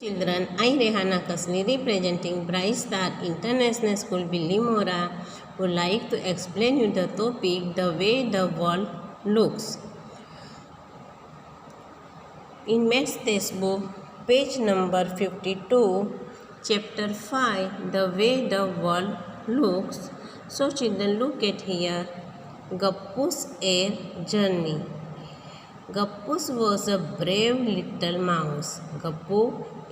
Children, I Rehana Kasli representing Bright Star International School Billimora would like to explain you the topic the way the world looks. In Maths textbook, page number 52, chapter 5, the way the world looks. So children, look at here, Gappu's air journey. Gappus was a brave little mouse. Gappu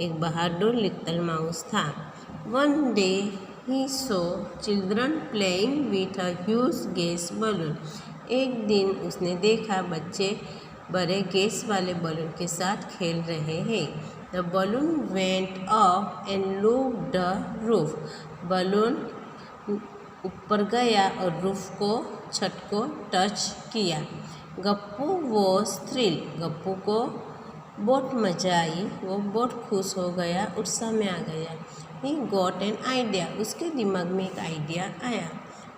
एक बहादुर little mouse था. One day he saw children playing with a huge gas balloon. एक दिन उसने देखा बच्चे बड़े gas वाले balloon के साथ खेल रहे हैं. The balloon went up and looked the roof. Balloon ऊपर गया और रूफ को छत को टच किया. Gappu was thrill. गप्पू को बहुत मजा आई, वो बहुत खुश हो गया, उत्साह में आ गया. He got an idea. उसके दिमाग में एक आइडिया आया.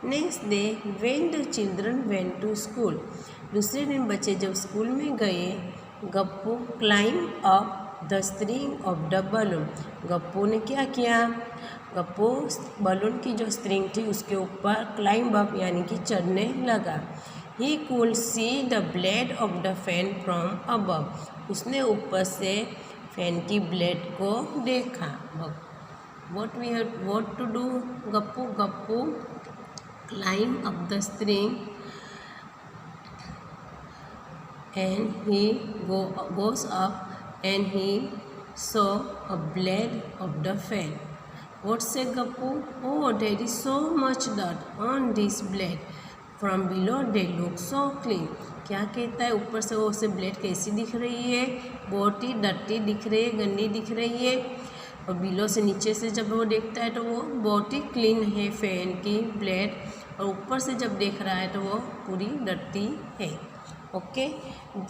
Next day when the children went to school. दूसरे दिन बच्चे जब स्कूल में गए, Gappu climb up the string of the balloon. Gappu ने क्या किया? गप्पू बलून की जो स्ट्रिंग थी उसके ऊपर क्लाइंब अप यानी कि चढ़ने लगा. He could see the blade of the fan from above. उसने ऊपर से फैन की ब्लेड को देखा. What to do? Gappu climb up the string and he goes up and he saw a blade of the fan. What said Gappu? Oh, there is so much dirt on this blade. From below they look so clean. क्या कहता है? ऊपर से वो से blade कैसी दिख रही है? बहुत ही डर्टी दिख रही है, गंदी दिख रही है. और बिलो से नीचे से जब वो देखता है तो वो बहुत ही क्लीन है फैन की ब्लेड. और ऊपर से जब देख रहा है तो वो पूरी डर्टी है. Okay,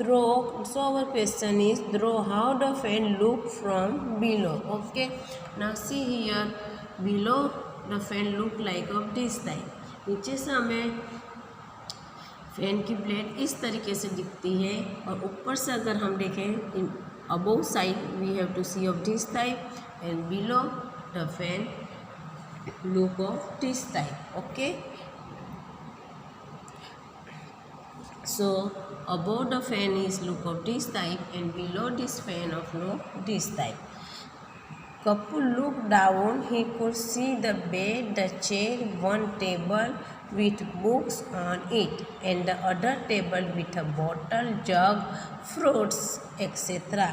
draw. So our question is draw how the fan look from below. Okay, now see here below the fan look like of this type. नीचे से हमें फैन की ब्लेड इस तरीके से दिखती है और ऊपर से अगर हम देखें in above side we have to see of this type and below the fan look of this type. Okay, so above the fan is look of this type and below this fan of look this type. Gappu looked down. He could see the bed, the chair, one table with books on it and the other table with a bottle, jug, fruits, etc.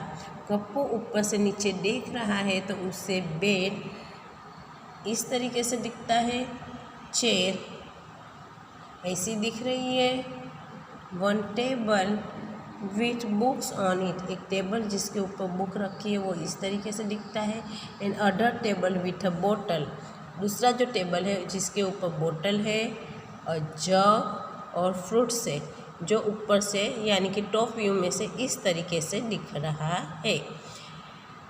Gappu ऊपर से नीचे देख रहा है तो उससे bed इस तरीके से दिखता है, चेयर ऐसी दिख रही है, one table with books on it, एक टेबल जिसके ऊपर बुक रखी है वो इस तरीके से दिखता है, and other table with a बोतल, दूसरा जो टेबल है जिसके ऊपर बोतल है और जग और फ्रूट्स है जो ऊपर से यानी कि टॉप व्यू में से इस तरीके से दिख रहा है.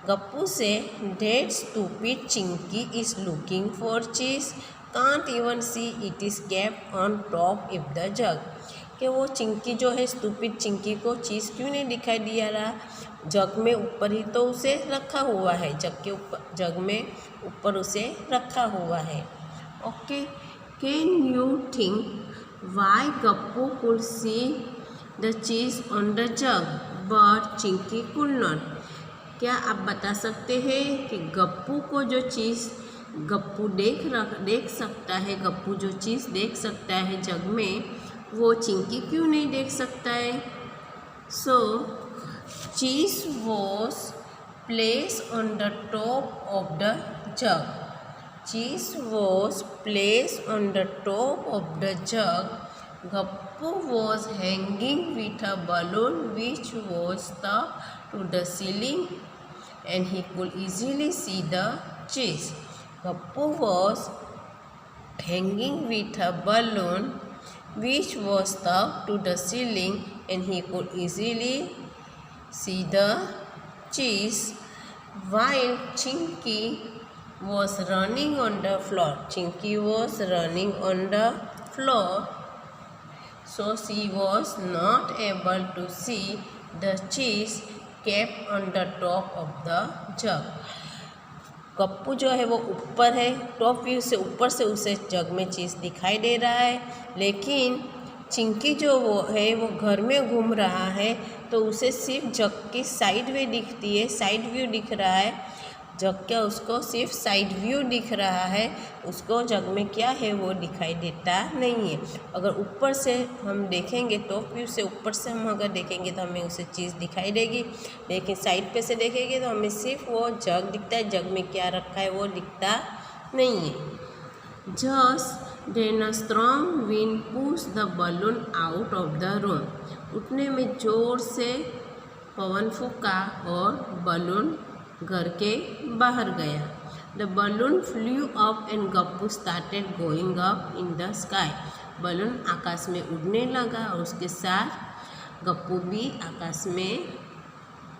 Gappu says that stupid Chinki is looking for cheese, can't even see it is kept on top if the jug. कि वो चिंकी जो है स्टूपिड चिंकी को चीज़ क्यों नहीं दिखाई दिया रहा? जग में ऊपर ही तो उसे रखा हुआ है, जग के ऊपर, जग में ऊपर उसे रखा हुआ है. Okay, can you think Y Gappu could see the cheese on the jug but Chinki could not. क्या आप बता सकते हैं कि गप्पू को जो चीज़ गप्पू देख सकता है, गप्पू जो चीज़ देख सकता है जग में वो चिंकी क्यों नहीं देख सकता है? So cheese was place on the top of the jug. Cheese was place on the top of the jug. Gappu was hanging with a balloon which was stuck to the ceiling and he could easily see the cheese. Gappu was hanging with a balloon which was stuck to the ceiling and he could easily see the cheese while Chinky was running on the floor. Chinky was running on the floor, so she was not able to see the cheese kept on the top of the jug. Gappu जो है वो ऊपर है, top view से ऊपर से उसे जग में चीज़ दिखाई दे रहा है, लेकिन चिंकी जो वो है वो घर में घूम रहा है तो उसे सिर्फ जग की साइड वे दिखती है, साइड व्यू दिख रहा है। जग का उसको सिर्फ साइड व्यू दिख रहा है, उसको जग में क्या है वो दिखाई देता नहीं है। अगर ऊपर से हम देखेंगे, टॉप व्यू से ऊपर से हम अगर देखेंगे तो हमें उसे चीज़ दिखाई देगी, लेकिन साइड पे से देखेंगे तो हमें सिर्फ वो जग दिखता है, जग में क्या रखा है वो दिखता नहीं है। Just then a strong wind push the balloon out of the room. उठने में ज़ोर से पवन फूंका और बलून घर के बाहर गया। The balloon flew up and Gappu started going up in the sky. Balloon आकाश में उड़ने लगा और उसके साथ गप्पू भी आकाश में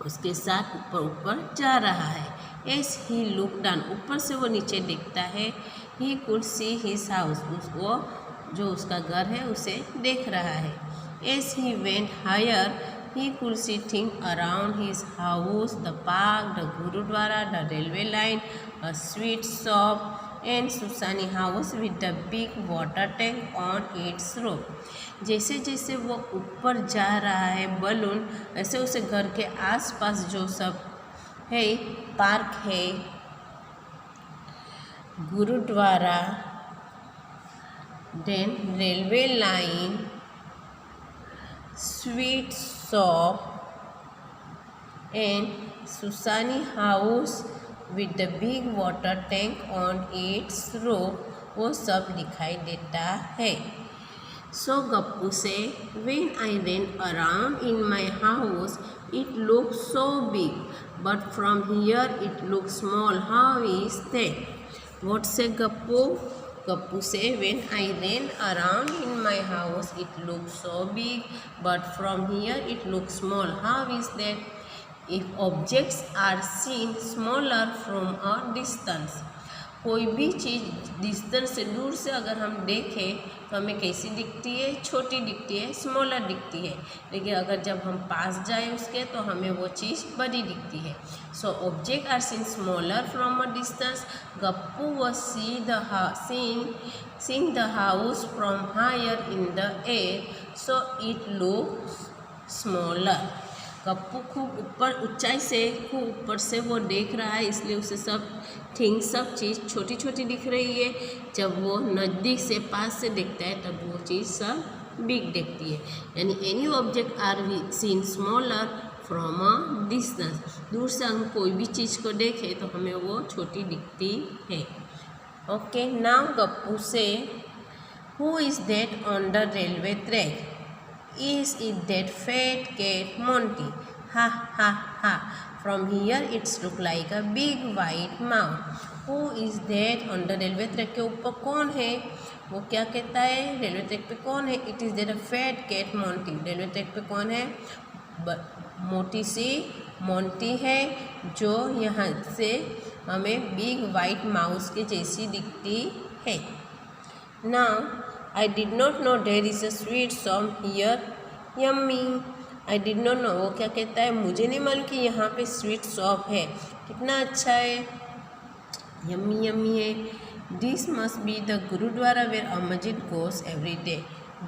उसके साथ ऊपर ऊपर जा रहा है। एस ही लुक डाउन, ऊपर से वो नीचे देखता है। He could see his house, वो जो उसका घर है उसे देख रहा है। As he went higher he could see things around his house, the park, the Gurudwara, the railway line, a sweet shop, and Susani house with the big water tank on its roof. जैसे जैसे वो ऊपर जा रहा है balloon, वैसे उसे घर के आसपास जो सब है, पार्क है, gurdwara, then railway line, sweet shop and Susani house with the big water tank on its roof, वो सब दिखाई देता है। So Gappu says when I ran around in my house it looked so big but from here it looks small, how is that? What say Gappu? Gappu से when I ran around in my house it looked so big but from here it looks small, how is that? If objects are seen smaller from a distance, कोई भी चीज़ distance से, दूर से अगर हम देखें तो हमें कैसी दिखती है? छोटी दिखती है, स्मॉलर दिखती है। लेकिन अगर जब हम पास जाए उसके तो हमें वो चीज़ बड़ी दिखती है। So object are seen smaller from a distance. Gappu was seeing the house from higher in the air, so it looks smaller. Gappu खूब ऊपर, ऊंचाई से, खूब ऊपर से वो देख रहा है, इसलिए उसे सब थिंग्स, सब चीज़ छोटी छोटी दिख रही है। जब वो नज़दीक से, पास से देखता है तब वो चीज़ सब बिग दिखती है। यानी any object are seen smaller from a distance, दूर से हम कोई भी चीज़ को देखें तो हमें वो छोटी दिखती है। ओके, नाउ गप्पू से who is that on the railway track? Is it that fat cat Monty? Ha ha ha. From here it's look like a big white mouth. Who is that on the railway track? के ऊपर कौन है? वो क्या कहता है? Railway track पे कौन है? It is that a fat cat Monty. Railway track पे कौन है? मोटी सी मोंटी है, जो यहाँ से हमें बिग वाइट माउस के जैसी दिखती है। Now I did not know there is a sweet shop here. Yummy. I did not know, वो क्या कहता है? मुझे नहीं मालूम कि यहाँ पे स्वीट शॉप है। कितना अच्छा है, यम्मी यम्मी है। This must be the gurdwara where Amarjeet goes every day.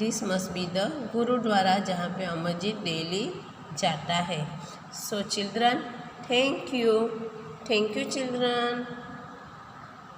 This must be the gurdwara जहाँ पे अमरजीत डेली जाता है। So children, thank you children.